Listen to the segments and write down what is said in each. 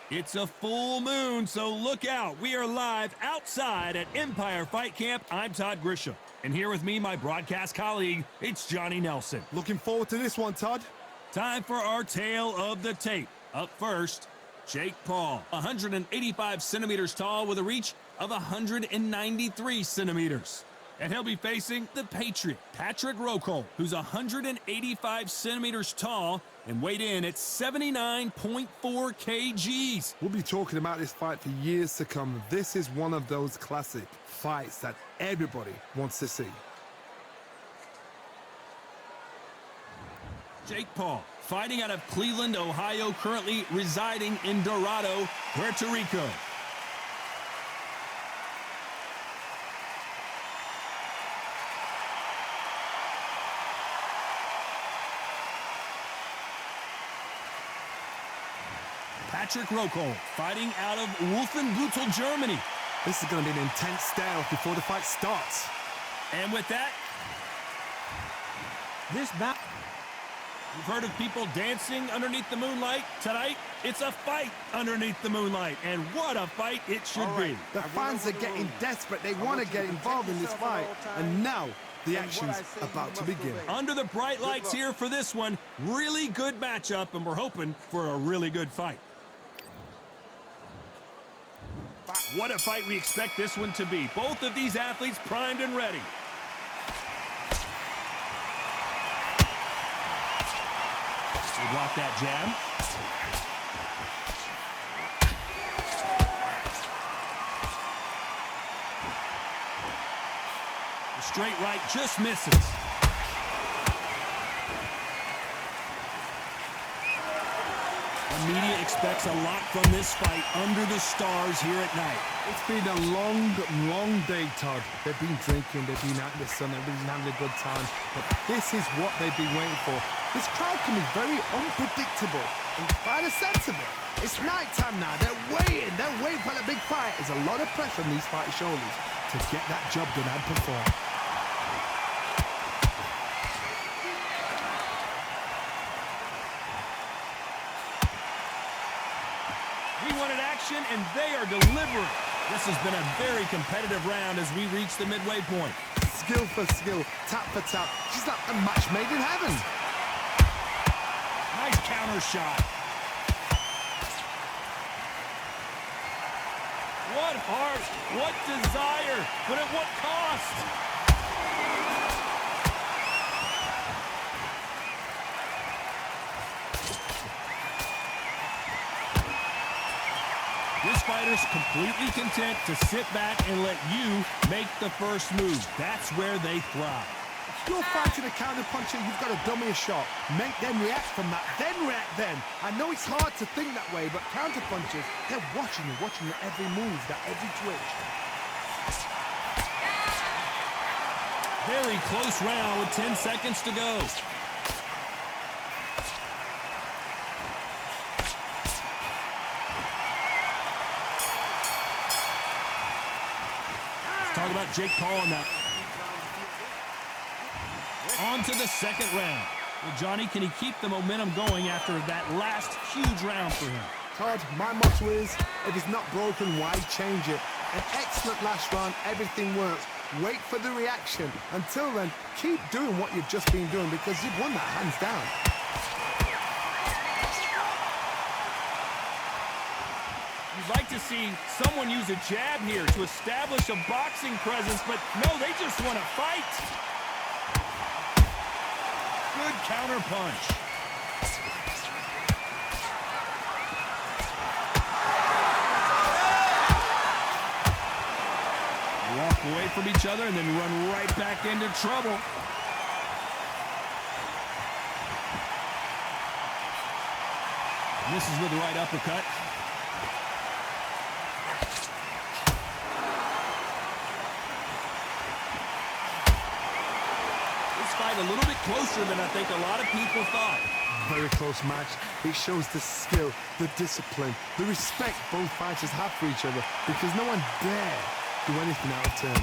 It's a full moon, so look out. We are live outside at Empire Fight Camp. I'm Todd Grisham. And here with me, my broadcast colleague, it's Johnny Nelson. Looking forward to this one, Todd. Time for our tale of the tape. Up first, Jake Paul, 185 centimeters tall with a reach of 193 centimeters. And he'll be facing the Patriot, Patrick Rocol, who's 185 centimeters tall and weighed in at 79.4 kgs. We'll be talking about this fight for years to come. This is one of those classic fights that everybody wants to see. Jake Paul, fighting out of Cleveland, Ohio, currently residing in Dorado, Puerto Rico. Patrick Rocol, fighting out of Wolfenbüttel, Germany. This is going to be an intense stare-off before the fight starts. And with that, this bout. You've heard of people dancing underneath the moonlight. Tonight, it's a fight underneath the moonlight. And what a fight it should be. The fans are getting desperate. They want to get involved in this fight. And now, the action's about to begin. Under the bright lights here for this one. Really good matchup, and we're hoping for a really good fight. What a fight we expect this one to be. Both of these athletes primed and ready. We block that jab. The straight right just misses. The media expects a lot from this fight under the stars here at night. It's been a long day, Todd. They've been drinking, they've been out in the sun, everybody's having a good time. But this is what they've been waiting for. This crowd can be very unpredictable. And by the sense of it, it's nighttime now. They're waiting for the big fight. There's a lot of pressure on these fighters' shoulders to get that job done and perform. We wanted action, and they are delivering. This has been a very competitive round as we reach the midway point. Skill for skill, tap for tap. She's like a match made in heaven. Nice counter shot. What heart, what desire, but at what cost? This fighter's completely content to sit back and let you make the first move. That's where they thrive. If you're fighting a counter puncher, you've got to dummy a shot. Make them react from that, then react then. I know it's hard to think that way, but counter punchers, they're watching your every move, that every twitch. Very close round with 10 seconds to go. Talk about Jake Paul on that. On to the second round. Well, Johnny, can he keep the momentum going after that last huge round for him? Todd, my motto is, if it's not broken, why change it? An excellent last round, everything works. Wait for the reaction. Until then, keep doing what you've just been doing because you've won that hands down. You'd like to see someone use a jab here to establish a boxing presence, but no, they just want to fight. Good counter punch. Walk away from each other and then run right back into trouble. Misses with the right uppercut. A little bit closer than I think a lot of people thought. Very close match. It shows the skill, the discipline, the respect both fighters have for each other because no one dare do anything out of turn.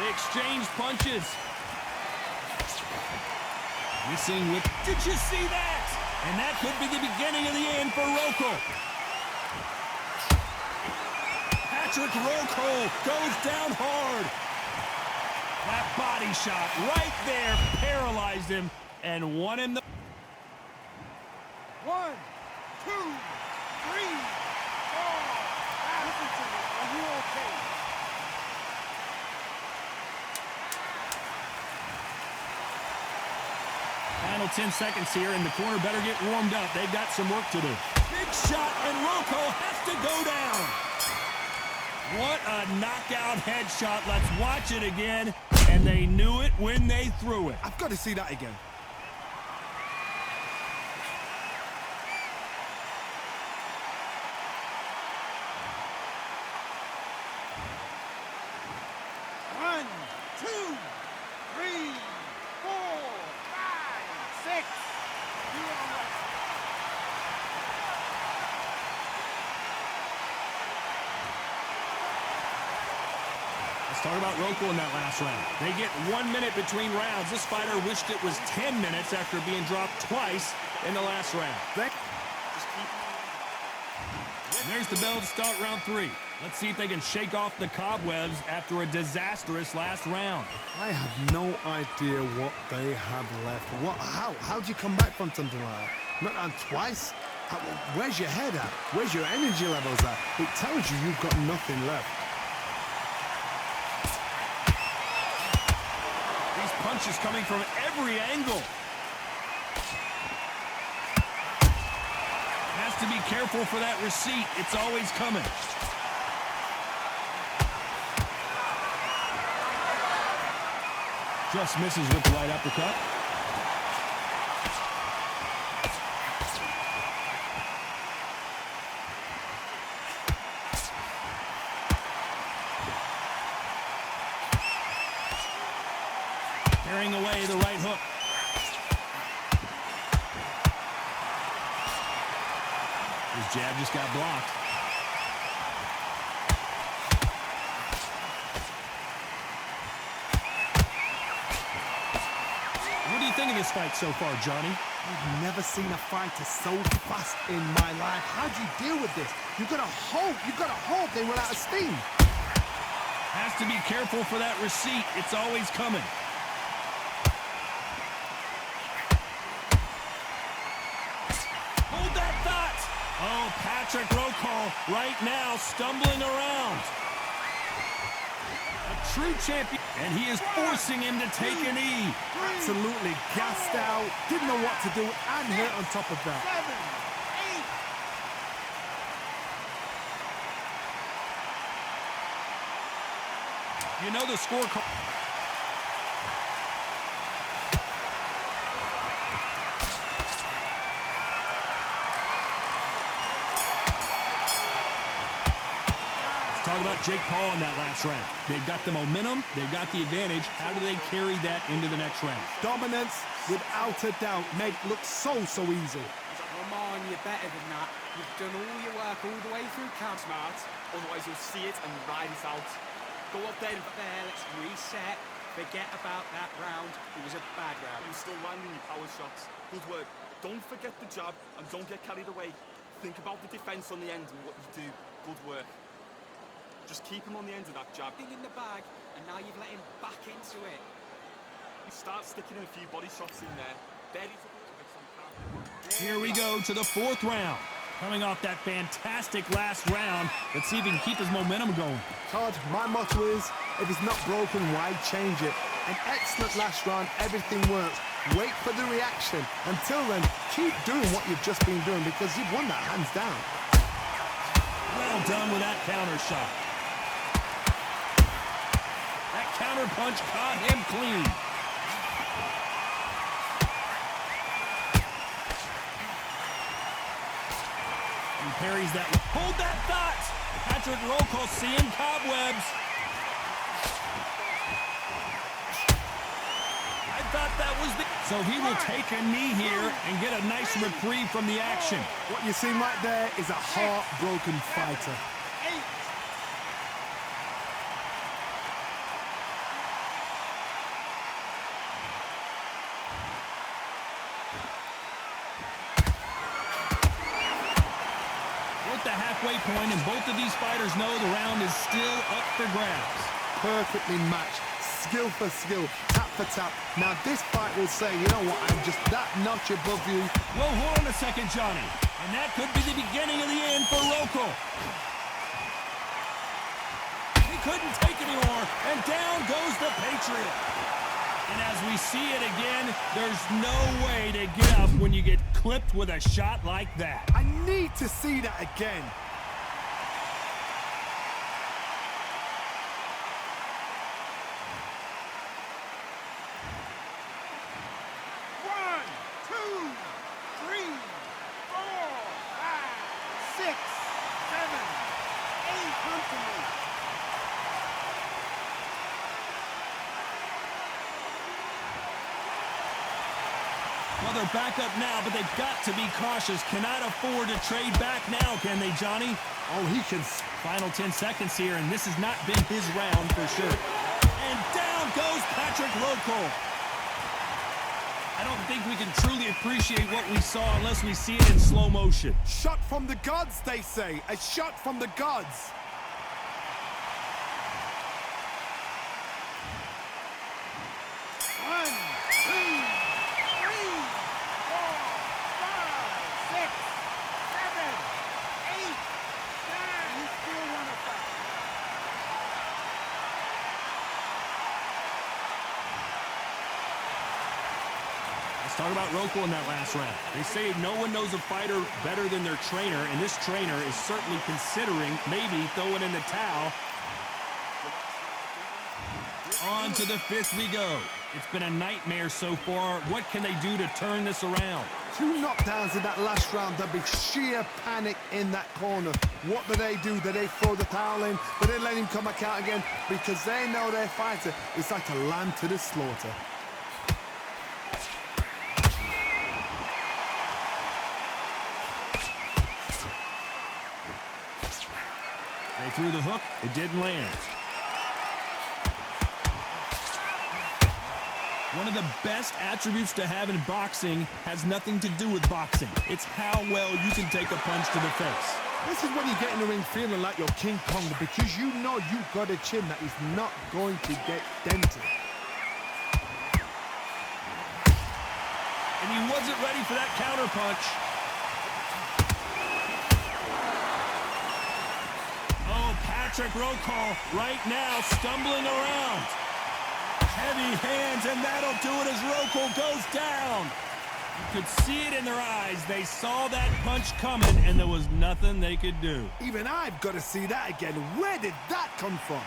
They exchange punches. Missing with... Did you see that? And that could be the beginning of the end for Rokel. Patrick Rokel goes down hard. That body shot right there paralyzed him and won him the... 1, 2, 3, 4. Listen to me. Are you okay? Final 10 seconds here, and the corner better get warmed up. They've got some work to do. Big shot, and Rokel has to go down. What a knockout headshot. Let's watch it again. And they knew it when they threw it. I've got to see that again. One, 2, 3, 4, 5, 6. Let's talk about Rokel in that last round. They get 1 minute between rounds. This fighter wished it was 10 minutes after being dropped twice in the last round. And there's the bell to start round 3. Let's see if they can shake off the cobwebs after a disastrous last round. I have no idea what they have left. How do you come back from something like that? Not on twice? Where's your head at? Where's your energy levels at? It tells you you've got nothing left. These punches coming from every angle. Has to be careful for that receipt. It's always coming. Just misses with the light uppercut. Carrying away the right hook. His jab just got blocked. What do you think of this fight so far, Johnny? I've never seen a fighter so fast in my life. How do you deal with this? You've got to hope they run out of steam. Has to be careful for that receipt. It's always coming. Hold that thought. Oh, Patrick Rokel right now stumbling around. A true champion, and he is forcing him to take a knee. Absolutely gassed out, didn't know what to do, and hurt on top of that. 7, 8. You know the scorecard. Talk about Jake Paul in that last round. They've got the momentum. They've got the advantage. How do they carry that into the next round? Dominance, without a doubt, made it look so easy. Come on, you're better than that. You've done all your work all the way through camp. Smart, otherwise you'll see it and ride it out. Go up there. Let's reset. Forget about that round. It was a bad round. You're still landing your power shots. Good work. Don't forget the jab and don't get carried away. Think about the defense on the end and what you do. Good work. Just keep him on the end of that jab. In the bag, and now you've let him back into it. You start sticking in a few body shots in there. Here we go to the 4th round. Coming off that fantastic last round. Let's see if he can keep his momentum going. Todd, my motto is, if it's not broken, why change it? An excellent last round, everything works. Wait for the reaction. Until then, keep doing what you've just been doing because you've won that hands down. Well done with that counter shot. That counter punch caught him clean. He parries that. Hold that thought. Patrick Rokel seeing cobwebs. I thought that was the... So he will take a knee here and get a nice reprieve from the action. What you see right there is a heartbroken fighter. at the halfway point, and both of these fighters know the round is still up for grabs. Perfectly matched. Skill for skill, tap for tap. Now this fight will say, you know what, I'm just that notch above you. Well, hold on a second, Johnny. And that could be the beginning of the end for Rokel. He couldn't take anymore, and down goes the Patriot. And as we see it again, there's no way to get up when you get clipped with a shot like that. I need to see that again. Well, they're back up now, but they've got to be cautious. Cannot afford to trade back now, can they, Johnny? Oh, he can. Final 10 seconds here, and this has not been his round for sure. And down goes Patrick Rokel. I don't think we can truly appreciate what we saw unless we see it in slow motion. Shot from the gods, they say. A shot from the gods. Talk about Rokel in that last round. They say no one knows a fighter better than their trainer, and this trainer is certainly considering maybe throwing in the towel. On to the fifth we go. It's been a nightmare so far. What can they do to turn this around? 2 knockdowns in that last round. There'll be sheer panic in that corner. What do? Do they throw the towel in? Do they let him come back out again? Because they know their fighter is like a lamb to the slaughter. They threw the hook. It didn't land. One of the best attributes to have in boxing has nothing to do with boxing. It's how well you can take a punch to the face. This is when you get in the ring feeling like you're King Kong, because you know you've got a chin that is not going to get dented. And he wasn't ready for that counter punch. Oh, Patrick Rokel right now stumbling around. Heavy hands, and that'll do it as Rokel goes down. You could see it in their eyes. They saw that punch coming, and there was nothing they could do. Even I've got to see that again. Where did that come from?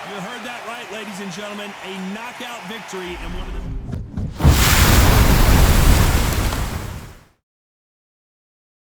You heard that right, ladies and gentlemen. A knockout victory and one of the